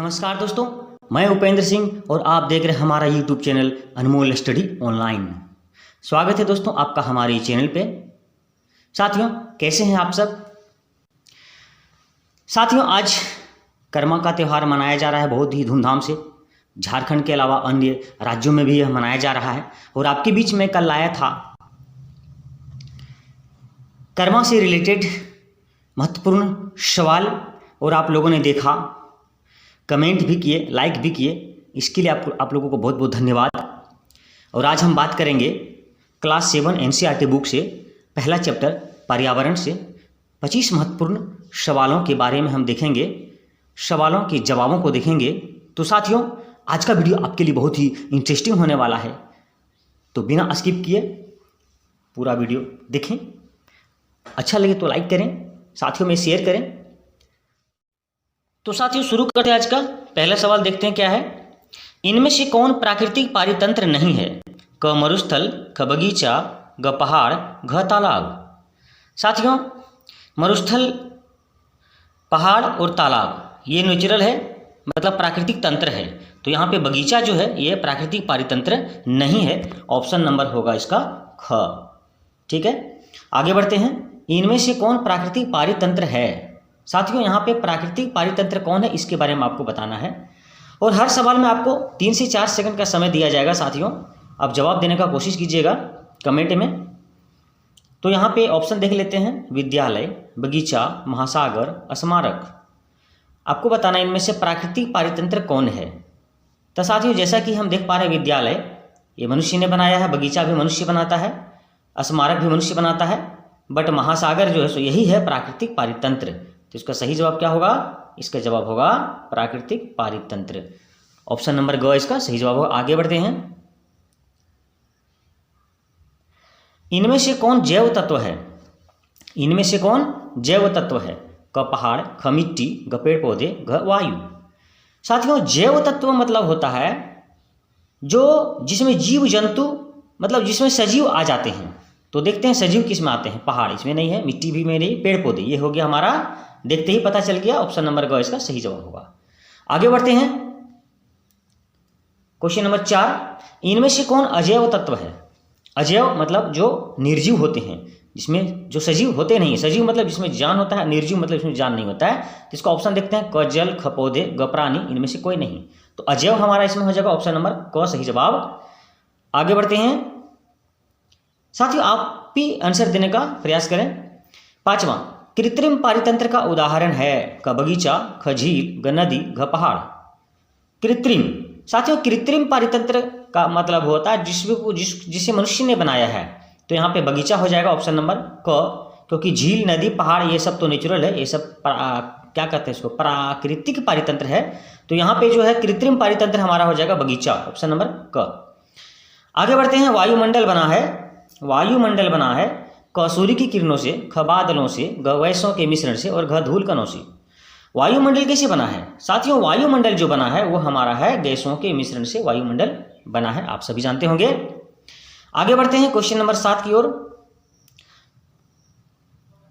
नमस्कार दोस्तों, मैं उपेंद्र सिंह और आप देख रहे हैं हमारा यूट्यूब चैनल अनमोल स्टडी ऑनलाइन। स्वागत है दोस्तों आपका हमारे चैनल पे। साथियों, कैसे हैं आप सब? साथियों, आज कर्मा का त्यौहार मनाया जा रहा है बहुत ही धूमधाम से। झारखंड के अलावा अन्य राज्यों में भी यह मनाया जा रहा है और आपके बीच में कल लाया था कर्मा से रिलेटेड महत्वपूर्ण सवाल और आप लोगों ने देखा, कमेंट भी किए, लाइक भी किए। इसके लिए आप लोगों को बहुत बहुत धन्यवाद। और आज हम बात करेंगे क्लास 7 एनसीईआरटी बुक से पहला चैप्टर पर्यावरण से 25 महत्वपूर्ण सवालों के बारे में हम देखेंगे, सवालों के जवाबों को देखेंगे। तो साथियों, आज का वीडियो आपके लिए बहुत ही इंटरेस्टिंग होने वाला है, तो बिना स्किप किए पूरा वीडियो देखें। अच्छा लगे तो लाइक करें, साथियों में शेयर करें। तो साथियों, शुरू करते हैं। आज का पहला सवाल देखते हैं क्या है। इनमें से कौन प्राकृतिक पारितंत्र नहीं है? क मरुस्थल, ख बगीचा, ग पहाड़, घ तालाब। साथियों, मरुस्थल, पहाड़ और तालाब ये नेचुरल है, मतलब प्राकृतिक तंत्र है। तो यहाँ पे बगीचा जो है ये प्राकृतिक पारितंत्र नहीं है। ऑप्शन नंबर होगा इसका ख। ठीक है, आगे बढ़ते हैं। इनमें से कौन प्राकृतिक पारितंत्र है? साथियों, यहाँ पे प्राकृतिक पारितंत्र कौन है इसके बारे में आपको बताना है और हर सवाल में आपको 3 से 4 सेकंड का समय दिया जाएगा। साथियों, आप जवाब देने का कोशिश कीजिएगा कमेंट में। तो यहाँ पे ऑप्शन देख लेते हैं। विद्यालय, बगीचा, महासागर, स्मारक। आपको बताना है इनमें से प्राकृतिक पारितंत्र कौन है। तो साथियों, जैसा कि हम देख पा रहे हैं, विद्यालय ये मनुष्य ने बनाया है, बगीचा भी मनुष्य बनाता है, स्मारक भी मनुष्य बनाता है, बट महासागर जो है सो यही है प्राकृतिक पारितंत्र। तो इसका सही जवाब क्या होगा? इसका जवाब होगा प्राकृतिक पारितंत्र। ऑप्शन नंबर ग इसका सही जवाब होगा। आगे बढ़ते हैं। इनमें से कौन जैव तत्व है? इनमें से कौन जैव तत्व है? क पहाड़, ख मिट्टी, ग पेड़ पौधे, घ वायु। साथियों, जैव तत्व मतलब होता है जो जिसमें जीव जंतु, मतलब जिसमें सजीव आ जाते हैं। तो देखते हैं सजीव किस में आते हैं। पहाड़ इसमें नहीं है, मिट्टी भी में नहीं, पेड़ पौधे ये हो गया हमारा। देखते ही पता चल गया, ऑप्शन नंबर ग इसका सही जवाब होगा। आगे बढ़ते हैं। Question number 4। इनमें से कौन अजैव तत्व है? अजैव मतलब जो निर्जीव होते हैं, जिसमें जो सजीव होते नहीं। सजीव मतलब जिसमें जान होता है, निर्जीव मतलब जिसमें जान नहीं होता है। तो इसका ऑप्शन देखते हैं। क जल, ख पौधे, ग प्राणी। इनमें से कोई नहीं। तो अजैव हमारा इसमें हो जाएगा ऑप्शन नंबर क सही जवाब। आगे बढ़ते हैं। साथियों, आप भी आंसर देने का प्रयास करें। 5वां, कृत्रिम पारितंत्र का उदाहरण है? क बगीचा, ख झील, ग नदी, घ पहाड़। कृत्रिम, साथियों कृत्रिम पारितंत्र का मतलब होता है जिसे मनुष्य ने बनाया है। तो यहाँ पे बगीचा हो जाएगा ऑप्शन नंबर क, क्योंकि झील, नदी, पहाड़ ये सब तो नेचुरल है, ये सब क्या कहते हैं इसको, प्राकृतिक पारितंत्र है। तो यहाँ पे जो है कृत्रिम पारितंत्र हमारा हो जाएगा बगीचा, ऑप्शन नंबर क। आगे बढ़ते हैं। वायुमंडल बना है, वायुमंडल बना है क सूर्य की किरणों से, ख बादलों से, ग गैसों के मिश्रण से और घ धूल कणों से। वायुमंडल कैसे बना है? साथियों, वायुमंडल जो बना है वो हमारा है गैसों के मिश्रण से वायुमंडल बना है, आप सभी जानते होंगे। आगे बढ़ते हैं क्वेश्चन नंबर 7 की ओर।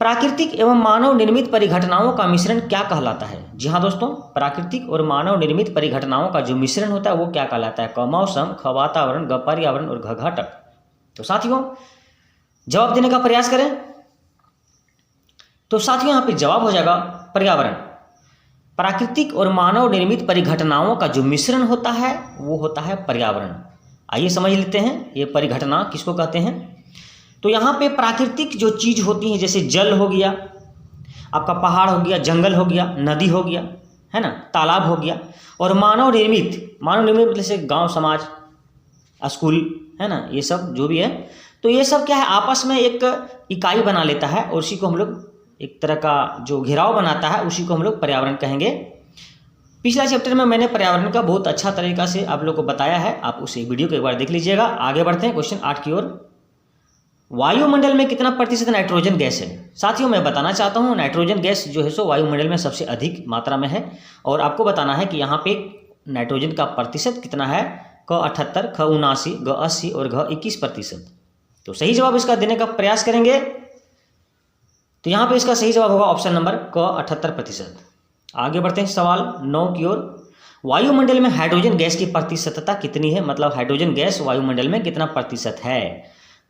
प्राकृतिक एवं मानव निर्मित परिघटनाओं का मिश्रण क्या कहलाता है? जी हाँ दोस्तों, प्राकृतिक और मानव निर्मित परिघटनाओं का जो मिश्रण होता है वो क्या कहलाता है? क मौसम, ख वातावरण, ग पर्यावरण और घ घटक। तो साथियों, जवाब देने का प्रयास करें। तो साथियों, यहाँ पे जवाब हो जाएगा पर्यावरण। प्राकृतिक और मानव निर्मित परिघटनाओं का जो मिश्रण होता है वो होता है पर्यावरण। आइए समझ लेते हैं ये परिघटना किसको कहते हैं। तो यहाँ पे प्राकृतिक जो चीज होती है, जैसे जल हो गया, आपका पहाड़ हो गया, जंगल हो गया, नदी हो गया, है ना, तालाब हो गया। और मानव निर्मित, मानव निर्मित जैसे गांव, समाज, स्कूल, है ना, ये सब जो भी है। तो ये सब क्या है, आपस में एक इकाई बना लेता है और उसी को हम लोग एक तरह का जो घेराव बनाता है उसी को हम लोग पर्यावरण कहेंगे। पिछला चैप्टर में मैंने पर्यावरण का बहुत अच्छा तरीका से आप लोग को बताया है, आप उस वीडियो को एक बार देख लीजिएगा। आगे बढ़ते हैं क्वेश्चन 8 की ओर। वायुमंडल में कितना प्रतिशत नाइट्रोजन गैस है? साथियों, मैं बताना चाहता हूँ नाइट्रोजन गैस जो है सो वायुमंडल में सबसे अधिक मात्रा में है और आपको बताना है कि यहाँ पे नाइट्रोजन का प्रतिशत कितना है। क 78, ख 79, ग 80 और घ 21%। तो सही जवाब इसका देने का प्रयास करेंगे। तो यहाँ पे इसका सही जवाब होगा ऑप्शन नंबर क 78%। आगे बढ़ते हैं सवाल 9 की ओर। वायुमंडल में हाइड्रोजन गैस की प्रतिशतता कितनी है, मतलब हाइड्रोजन गैस वायुमंडल में कितना प्रतिशत है।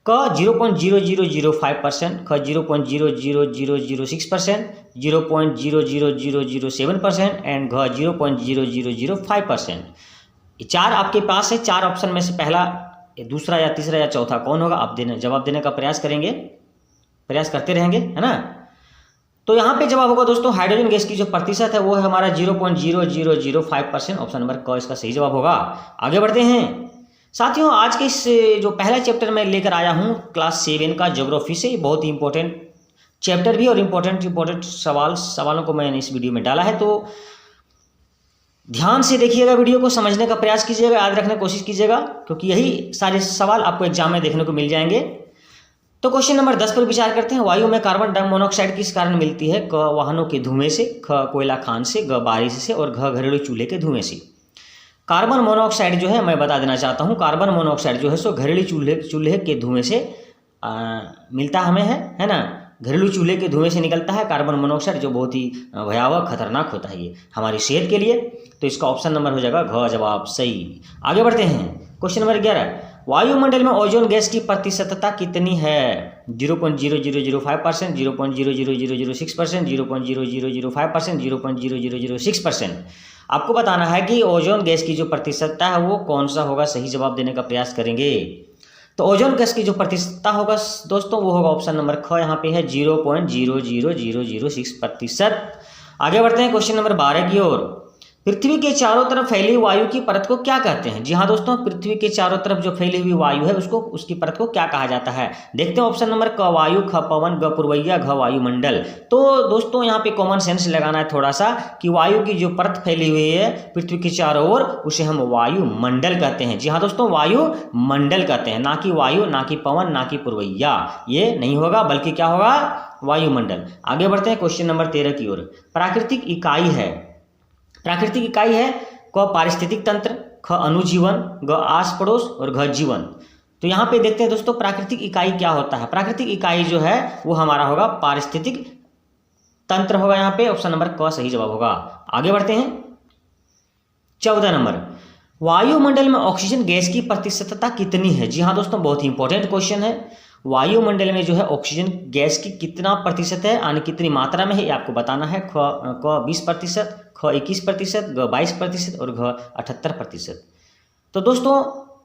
क 0.0005%, ख 0.00006%, 0.00007% एंड घ 0.0005%। ये चार आपके पास है, चार ऑप्शन में से पहला, दूसरा या तीसरा या चौथा कौन होगा, आप जवाब देने का प्रयास करेंगे, प्रयास करते रहेंगे, है ना। तो यहाँ पे जवाब होगा दोस्तों हाइड्रोजन गैस की जो प्रतिशत है वो है हमारा 0.0005%, ऑप्शन नंबर क इसका सही जवाब होगा। आगे बढ़ते हैं साथियों, आज के इस जो पहला चैप्टर मैं लेकर आया हूँ क्लास 7 का ज्योग्राफी से, बहुत ही इंपॉर्टेंट चैप्टर भी और इंपॉर्टेंट सवालों को मैंने इस वीडियो में डाला है। तो ध्यान से देखिएगा, वीडियो को समझने का प्रयास कीजिएगा, याद रखने की कोशिश कीजिएगा, क्योंकि यही सारे सवाल आपको एग्जाम में देखने को मिल जाएंगे। तो क्वेश्चन नंबर 10 पर विचार करते हैं। वायु में कार्बन मोनोऑक्साइड किस कारण मिलती है, क वाहनों के धुएं से, ख कोयला खान से, ग बारिश से और घ घरेलू चूल्हे के धुएं से। कार्बन मोनोऑक्साइड जो है मैं बता देना चाहता हूँ, कार्बन मोनोऑक्साइड जो है सो घरेलू चूल्हे के धुएं से मिलता हमें है ना। घरेलू चूल्हे के धुएं से निकलता है कार्बन मोनोऑक्साइड, जो बहुत ही भयावह खतरनाक होता है ये हमारी सेहत के लिए। तो इसका ऑप्शन नंबर हो जाएगा घ, जवाब सही। आगे बढ़ते हैं क्वेश्चन नंबर 11। वायुमंडल में ओजोन गैस की प्रतिशतता कितनी है, 0.0005%, 0.00006%, 0.0005%, 0.0006%। आपको बताना है कि ओजोन गैस की जो प्रतिशतता है वो कौन सा होगा, सही जवाब देने का प्रयास करेंगे। तो ओजोन गैस की जो प्रतिशतता होगा दोस्तों वो होगा ऑप्शन नंबर ख, यहाँ पे है 0.00006%। आगे बढ़ते हैं क्वेश्चन नंबर 12 की ओर। पृथ्वी के चारों तरफ फैली वायु की परत को क्या कहते हैं। जी हाँ दोस्तों, पृथ्वी के चारों तरफ जो फैली हुई वायु है उसकी परत को क्या कहा जाता है। देखते हैं ऑप्शन नंबर क वायु, ख पवन, ग पुरवैया, घ वायुमंडल। तो दोस्तों यहाँ पे कॉमन सेंस लगाना है थोड़ा सा कि वायु की जो परत फैली हुई है पृथ्वी के चारों ओर उसे हम वायुमंडल कहते हैं। जी हाँ दोस्तों, वायुमंडल कहते हैं, ना कि वायु, ना कि पवन, ना कि पुरवैया, ये नहीं होगा, बल्कि क्या होगा, वायुमंडल। आगे बढ़ते हैं क्वेश्चन नंबर 13 की ओर। प्राकृतिक इकाई है क पारिस्थितिक तंत्र, ख अणुजीवन, ग आस पड़ोस और घ जीवन। तो यहाँ पे देखते हैं दोस्तों प्राकृतिक इकाई क्या होता है। प्राकृतिक इकाई जो है वो हमारा होगा पारिस्थितिक तंत्र होगा, यहाँ पे ऑप्शन नंबर क सही जवाब होगा। आगे बढ़ते हैं 14 नंबर। वायुमंडल में ऑक्सीजन गैस की प्रतिशतता कितनी है। जी हाँ दोस्तों, बहुत ही इंपॉर्टेंट क्वेश्चन है। वायुमंडल में जो है ऑक्सीजन गैस की कितना प्रतिशत है, यानी कितनी मात्रा में है, ये आपको बताना है। क 20%, ख 21%, ग 22% और घ 78%। तो दोस्तों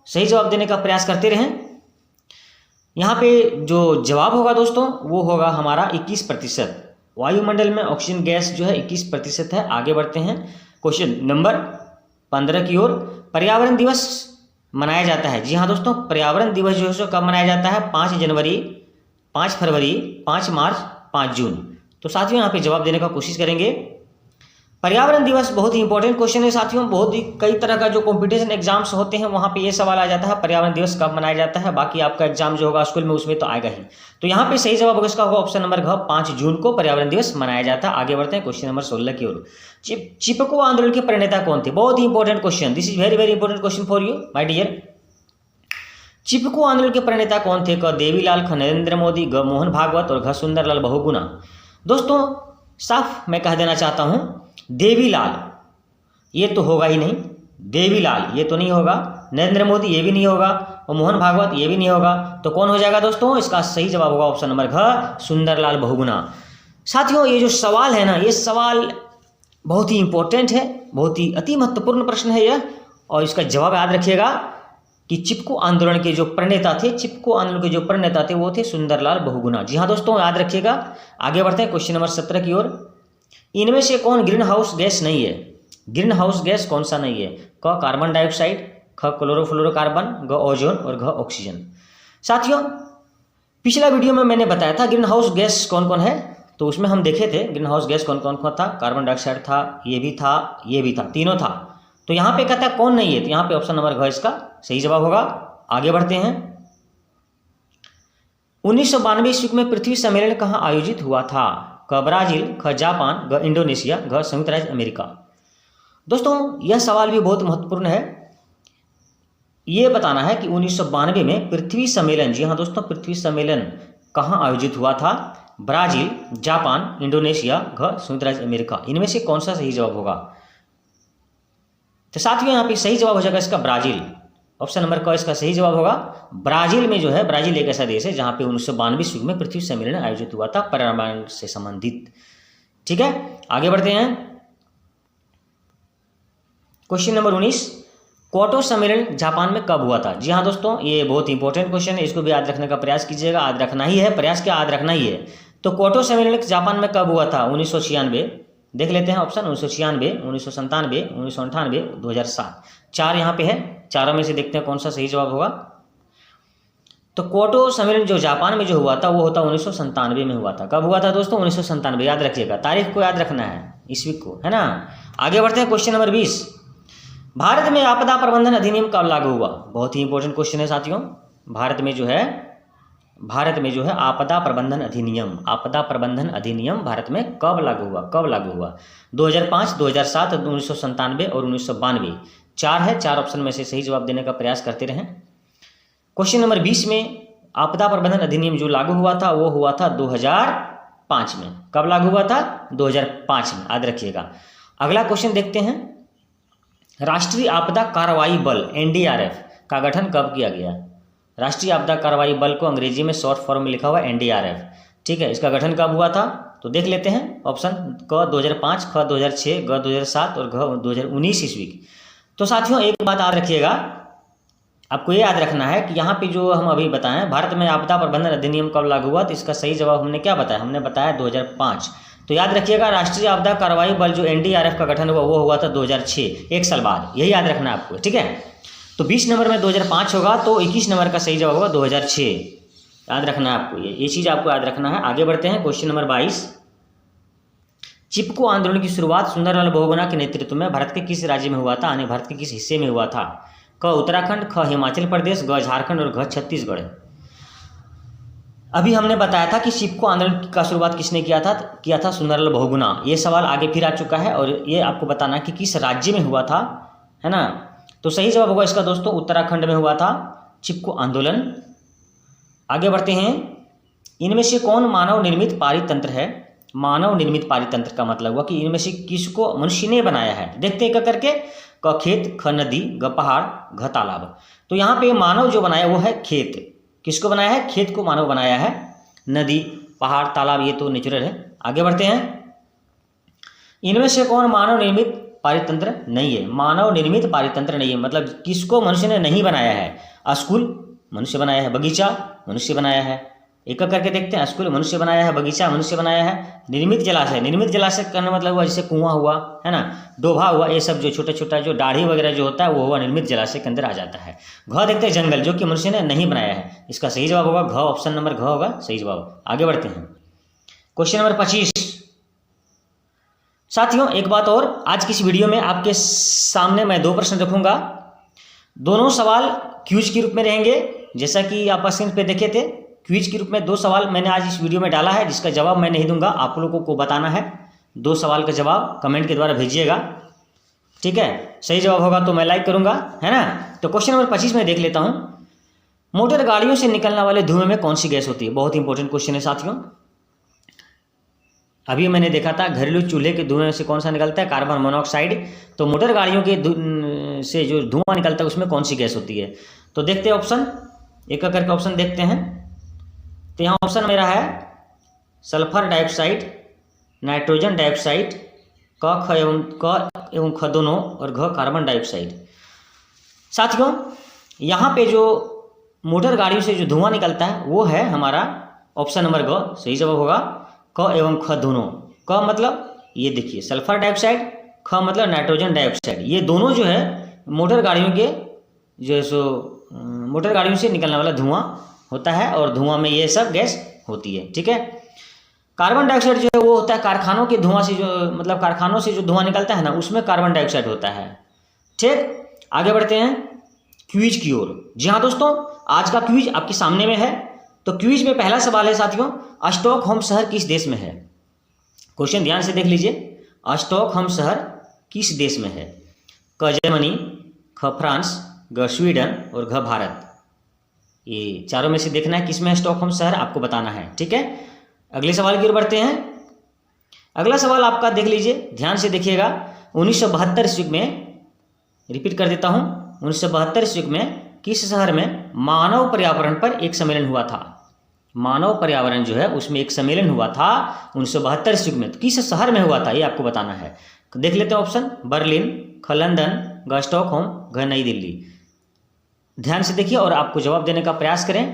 सही जवाब देने का प्रयास करते रहें। यहाँ पे जो जवाब होगा दोस्तों वो होगा हमारा 21%। वायुमंडल में ऑक्सीजन गैस जो है 21% है। आगे बढ़ते हैं क्वेश्चन नंबर 15 की ओर। पर्यावरण दिवस मनाया जाता है। जी हाँ दोस्तों, पर्यावरण दिवस जो है सो कब मनाया जाता है, 5 जनवरी, 5 फरवरी, 5 मार्च, 5 जून। तो साथियों यहाँ पे जवाब देने का कोशिश करेंगे। पर्यावरण दिवस बहुत ही इंपॉर्टेंट क्वेश्चन है साथियों, बहुत ही कई तरह का जो कंपटीशन एग्जाम्स होते हैं वहाँ पे ये सवाल आ जाता है पर्यावरण दिवस कब मनाया जाता है। बाकी आपका एग्जाम जो होगा स्कूल में उसमें तो आएगा ही। तो यहाँ पे सही जवाब होगा इसका होगा ऑप्शन नंबर घ, 5 जून को पर्यावरण दिवस मनाया जाता है। आगे बढ़ते हैं क्वेश्चन नंबर 16 की ओर। चिपको आंदोलन के प्रणेता कौन थे। बहुत ही important question, this is very very important question for you my dear. Chipko आंदोलन के प्रणेता कौन थे। क देवीलाल, ख नरेंद्र मोदी, ग मोहन भागवत और घ सुंदरलाल बहुगुणा। दोस्तों साफ मैं कह देना चाहता हूँ देवीलाल ये तो होगा ही नहीं, देवीलाल ये तो नहीं होगा, नरेंद्र मोदी ये भी नहीं होगा और मोहन भागवत ये भी नहीं होगा। तो कौन हो जाएगा दोस्तों, इसका सही जवाब होगा ऑप्शन नंबर घ, सुंदरलाल बहुगुणा। साथियों ये जो सवाल है ना, ये सवाल बहुत ही इंपॉर्टेंट है, बहुत ही अति महत्वपूर्ण प्रश्न है यह। और इसका जवाब याद रखिएगा कि चिपको आंदोलन के जो प्रणेता थे वो थे सुंदरलाल बहुगुणा। जी हाँ दोस्तों याद रखिएगा। आगे बढ़ते हैं क्वेश्चन नंबर 17 की ओर। इनमें से कौन ग्रीन हाउस गैस नहीं है। ग्रीन हाउस गैस कौन सा नहीं है। क कार्बन डाइऑक्साइड, ख क्लोरोफ्लोरोकार्बन, ग ओजोन और घ ऑक्सीजन। साथियों पिछला वीडियो में मैंने बताया था ग्रीन हाउस गैस कौन कौन है, तो उसमें हम देखे थे ग्रीन हाउस गैस कौन कौन था। कार्बन डाइऑक्साइड था, ये भी था, तीनों था। तो यहाँ पे कहता है कौन नहीं है, तो यहाँ पे ऑप्शन नंबर घ इसका सही जवाब होगा। आगे बढ़ते हैं 1992 ईस्वी में पृथ्वी सम्मेलन कहाँ आयोजित हुआ था। क ब्राजील, ख जापान, ग इंडोनेशिया, घ संयुक्त राज्य अमेरिका। दोस्तों यह सवाल भी बहुत महत्वपूर्ण है। ये बताना है कि 1992 में पृथ्वी सम्मेलन, जी हाँ दोस्तों पृथ्वी सम्मेलन कहाँ आयोजित हुआ था। ब्राजील, जापान, इंडोनेशिया, घ संयुक्त राज्य अमेरिका। इनमें से कौन सा सही जवाब होगा। तो साथियों यहाँ पे सही जवाब हो जाएगा इसका ब्राज़ील। ऑप्शन नंबर क इसका सही जवाब होगा। ब्राज़ील में जो है, ब्राज़ील एक ऐसा देश है जहाँ पे 1992 ईस्वी में पृथ्वी सम्मेलन आयोजित हुआ था पर्यावरण से संबंधित। ठीक है, आगे बढ़ते हैं। क्वेश्चन नंबर 19, क्योटो सम्मेलन जापान में कब हुआ था? जी हाँ दोस्तों, ये बहुत इंपॉर्टेंट क्वेश्चन है, इसको भी याद रखने का प्रयास कीजिएगा। याद रखना ही है, प्रयास क्या, याद रखना ही है। तो क्योटो सम्मेलन जापान में कब हुआ था? 1996। देख लेते हैं ऑप्शन, 1996, 1997, 1998, 2007। 4 यहाँ पे है, चारों में से देखते हैं कौन सा सही जवाब होगा। तो क्योटो सम्मेलन जो जापान में जो हुआ था वो होता 1997 में हुआ था। कब हुआ था दोस्तों? 1997। याद रखिएगा, तारीख को याद रखना है, ईस्वी को, है ना। आगे बढ़ते हैं। क्वेश्चन नंबर 20, भारत में आपदा प्रबंधन अधिनियम कब लागू हुआ? बहुत ही इंपॉर्टेंट क्वेश्चन है साथियों। भारत में जो है आपदा प्रबंधन अधिनियम भारत में कब लागू हुआ? 2005, 2007, 1997 और 1992। 4 है, 4 ऑप्शन में से सही जवाब देने का प्रयास करते रहें। क्वेश्चन नंबर 20 में आपदा प्रबंधन अधिनियम जो लागू हुआ था वो हुआ था 2005 में। कब लागू हुआ था? 2005 में, याद रखिएगा। अगला क्वेश्चन देखते हैं। राष्ट्रीय आपदा कार्रवाई बल NDRF का गठन कब किया गया? राष्ट्रीय आपदा कार्रवाई बल को अंग्रेजी में शॉर्ट फॉर्म में लिखा हुआ NDRF। ठीक है, इसका गठन कब हुआ था? तो देख लेते हैं ऑप्शन क 2005, ख 2006, ग 2007 और घ 2019 ईस्वी। तो साथियों एक बात याद रखिएगा, आपको ये याद रखना है कि यहाँ पे जो हम अभी बताएं भारत में आपदा प्रबंधन अधिनियम कब लागू हुआ, तो इसका सही जवाब हमने क्या बताया? हमने बताया 2005। तो याद रखिएगा, राष्ट्रीय आपदा कार्रवाई बल जो NDRF का गठन हुआ वो हुआ था 2006, 1 साल बाद। यही याद रखना है आपको, ठीक है। तो 20 नंबर में 2005 होगा, तो 21 नंबर का सही जवाब होगा 2006। याद रखना है आपको, ये चीज़ आपको याद रखना है। आगे बढ़ते हैं। क्वेश्चन नंबर 22, चिपको आंदोलन की शुरुआत सुंदरलाल बहुगुणा के नेतृत्व में भारत के किस राज्य में हुआ था? यानी भारत के किस हिस्से में हुआ था? क उत्तराखंड, ख हिमाचल प्रदेश, ग झारखंड और घ छत्तीसगढ़। अभी हमने बताया था कि चिपको आंदोलन का शुरुआत किसने किया था? सुंदरलाल बहुगुणा। ये सवाल आगे फिर आ चुका है और ये आपको बताना कि किस राज्य में हुआ था, है ना। तो सही जवाब होगा इसका दोस्तों उत्तराखंड में हुआ था चिपको आंदोलन। आगे बढ़ते हैं। इनमें से कौन मानव निर्मित पारितंत्र है? मानव निर्मित पारितंत्र का मतलब हुआ कि इनमें से किसको मनुष्य ने बनाया है। देखते हैं करके, क खेत, ख नदी, ग पहाड़, घ तालाब। तो यहाँ पे मानव जो बनाया वो है खेत। किसको बनाया है? खेत को मानव बनाया है। नदी, पहाड़, तालाब ये तो नेचुरल है। आगे बढ़ते हैं। इनमें से कौन मानव निर्मित पारितंत्र नहीं है? मानव निर्मित पारितंत्र नहीं है मतलब किसको मनुष्य ने नहीं बनाया है? स्कूल मनुष्य बनाया है, बगीचा मनुष्य बनाया है। एक एक करके देखते हैं। स्कूल मनुष्य बनाया है, बगीचा मनुष्य बनाया है। निर्मित जलाशय करने मतलब हुआ जैसे कुआं हुआ, है ना, डोभा हुआ, ये सब जो छोटा छोटा जो दाढ़ी वगैरह जो होता है वो हुआ निर्मित जलाशय के अंदर आ जाता है। घ देखते हैं जंगल, जो कि मनुष्य ने नहीं बनाया है। इसका सही जवाब होगा घ, ऑप्शन नंबर घ होगा सही जवाब। आगे बढ़ते हैं। Question number 25। साथियों एक बात और, आज की इस वीडियो में आपके सामने मैं 2 प्रश्न रखूंगा। दोनों सवाल क्विज के रूप में रहेंगे, जैसा कि आप स्क्रीन पे देखे थे। क्विज के रूप में 2 सवाल मैंने आज इस वीडियो में डाला है, जिसका जवाब मैं नहीं दूंगा, आप लोगों को बताना है। 2 सवाल का जवाब कमेंट के द्वारा भेजिएगा, ठीक है। सही जवाब होगा तो मैं लाइक करूंगा, है ना। तो क्वेश्चन नंबर 25 में देख लेता हूं। मोटर गाड़ियों से निकलने वाले धुएं में कौन सी गैस होती है? बहुत इंपॉर्टेंट क्वेश्चन है साथियों। अभी मैंने देखा था घरेलू चूल्हे के धुएं से कौन सा निकलता है? Carbon monoxide. तो मोटर गाड़ियों के से जो धुआं निकलता है उसमें कौन सी गैस होती है? तो देखते हैं ऑप्शन, एक एक करके ऑप्शन देखते हैं। तो यहाँ ऑप्शन मेरा है सल्फर डाइऑक्साइड, नाइट्रोजन डाइऑक्साइड, क एवं ख दोनों और घ कार्बन डाइऑक्साइड। साथियों यहाँ पे जो मोटर गाड़ियों से जो धुआं निकलता है वो है हमारा ऑप्शन नंबर ग, सही जवाब होगा क एवं ख दोनों। क मतलब ये देखिए सल्फर डाइऑक्साइड, ख मतलब नाइट्रोजन डाइऑक्साइड। ये दोनों जो है मोटर गाड़ियों के जो सो मोटर गाड़ियों से निकलने वाला धुआं होता है और धुआं में ये सब गैस होती है, ठीक है। कार्बन डाइऑक्साइड जो है वो होता है कारखानों के धुआं से, जो मतलब कारखानों से जो धुआं निकलता है ना उसमें कार्बन डाइऑक्साइड होता है, ठीक। आगे बढ़ते हैं क्विज की ओर। जी हाँ दोस्तों, आज का क्विज आपके सामने में है। तो क्विज में पहला सवाल है साथियों, स्टॉकहोम शहर किस देश में है? क्वेश्चन ध्यान से देख लीजिए। स्टॉकहोम शहर किस देश में है? क जर्मनी, ख फ्रांस, ग स्वीडन और घ भारत। ये चारों में से देखना है किसमें है स्टॉकहोम शहर, आपको बताना है, ठीक है। अगले सवाल की ओर बढ़ते हैं। अगला सवाल आपका देख लीजिए, ध्यान से देखिएगा। 1972 ईस्वी में रिपीट कर देता हूँ, 1972 ईस्वी में किस शहर में मानव पर्यावरण पर एक सम्मेलन हुआ था? मानव पर्यावरण जो है उसमें एक सम्मेलन हुआ था 1972 ईस्वी में, तो किस शहर में हुआ था ये आपको बताना है। देख लेते हैं ऑप्शन, बर्लिन, ख लंदन, ग स्टॉकहोम, घ नई दिल्ली। ध्यान से देखिए और आपको जवाब देने का प्रयास करें,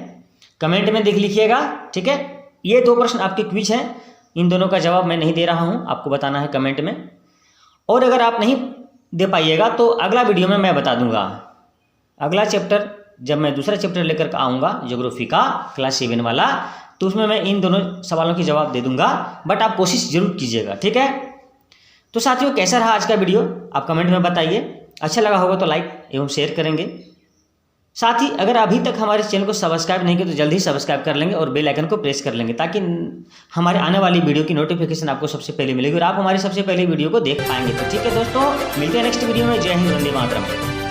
कमेंट में देख लिखिएगा, ठीक है। ये 2 प्रश्न आपके क्विज हैं, इन दोनों का जवाब मैं नहीं दे रहा हूँ, आपको बताना है कमेंट में। और अगर आप नहीं दे पाइएगा तो अगला वीडियो में मैं बता दूंगा। अगला चैप्टर जब मैं दूसरा चैप्टर लेकर आऊँगा ज्योग्राफी का क्लास 7 वाला, तो उसमें मैं इन दोनों सवालों के जवाब दे दूंगा, बट आप कोशिश जरूर कीजिएगा, ठीक है। तो साथियों कैसा रहा आज का वीडियो आप कमेंट में बताइए, अच्छा लगा होगा तो लाइक एवं शेयर करेंगे। साथ ही अगर अभी तक हमारे चैनल को सब्सक्राइब नहीं किया तो जल्दी ही सब्सक्राइब कर लेंगे और बेल आइकन को प्रेस कर लेंगे, ताकि हमारे आने वाली वीडियो की नोटिफिकेशन आपको सबसे पहले मिलेगी और आप हमारी सबसे पहले वीडियो को देख पाएंगे। तो ठीक है दोस्तों, मिलते हैं नेक्स्ट वीडियो में। जय हिंद, वंदे मातरम।